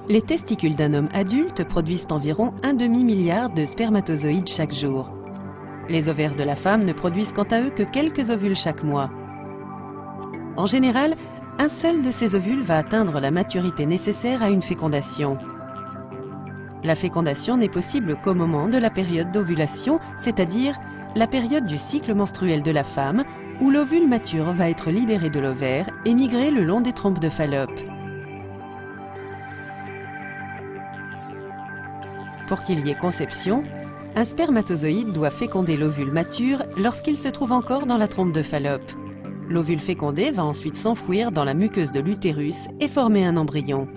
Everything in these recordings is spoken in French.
Les testicules d'un homme adulte produisent environ un demi-milliard de spermatozoïdes chaque jour. Les ovaires de la femme ne produisent quant à eux que quelques ovules chaque mois. En général, un seul de ces ovules va atteindre la maturité nécessaire à une fécondation. La fécondation n'est possible qu'au moment de la période d'ovulation, c'est-à-dire la période du cycle menstruel de la femme, où l'ovule mature va être libéré de l'ovaire et migrer le long des trompes de Fallope. Pour qu'il y ait conception, un spermatozoïde doit féconder l'ovule mature lorsqu'il se trouve encore dans la trompe de Fallope. L'ovule fécondé va ensuite s'enfouir dans la muqueuse de l'utérus et former un embryon.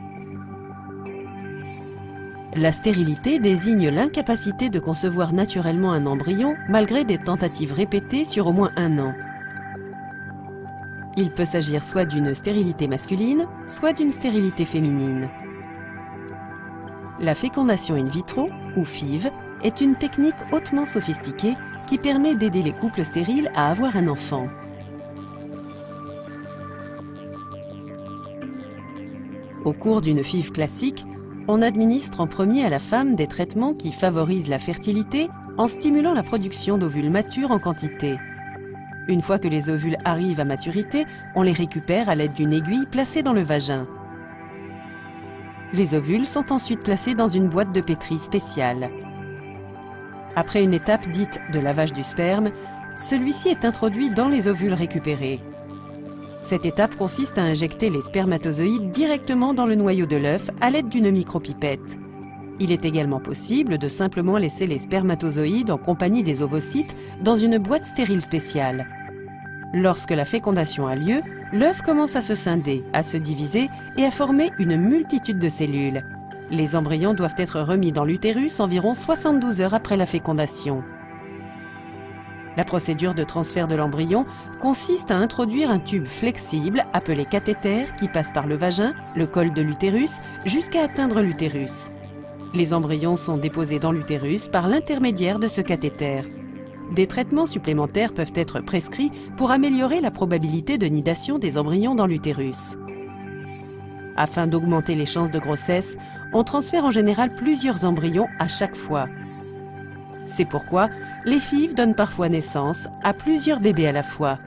La stérilité désigne l'incapacité de concevoir naturellement un embryon malgré des tentatives répétées sur au moins 1 an. Il peut s'agir soit d'une stérilité masculine, soit d'une stérilité féminine. La fécondation in vitro, ou FIV, est une technique hautement sophistiquée qui permet d'aider les couples stériles à avoir un enfant. Au cours d'une FIV classique, on administre en premier à la femme des traitements qui favorisent la fertilité en stimulant la production d'ovules matures en quantité. Une fois que les ovules arrivent à maturité, on les récupère à l'aide d'une aiguille placée dans le vagin. Les ovules sont ensuite placés dans une boîte de pétri spéciale. Après une étape dite de lavage du sperme, celui-ci est introduit dans les ovules récupérés. Cette étape consiste à injecter les spermatozoïdes directement dans le noyau de l'œuf à l'aide d'une micropipette. Il est également possible de simplement laisser les spermatozoïdes en compagnie des ovocytes dans une boîte stérile spéciale. Lorsque la fécondation a lieu, l'œuf commence à se scinder, à se diviser et à former une multitude de cellules. Les embryons doivent être remis dans l'utérus environ 72 heures après la fécondation. La procédure de transfert de l'embryon consiste à introduire un tube flexible appelé cathéter qui passe par le vagin, le col de l'utérus, jusqu'à atteindre l'utérus. Les embryons sont déposés dans l'utérus par l'intermédiaire de ce cathéter. Des traitements supplémentaires peuvent être prescrits pour améliorer la probabilité de nidation des embryons dans l'utérus. Afin d'augmenter les chances de grossesse, on transfère en général plusieurs embryons à chaque fois. C'est pourquoi les FIV donnent parfois naissance à plusieurs bébés à la fois.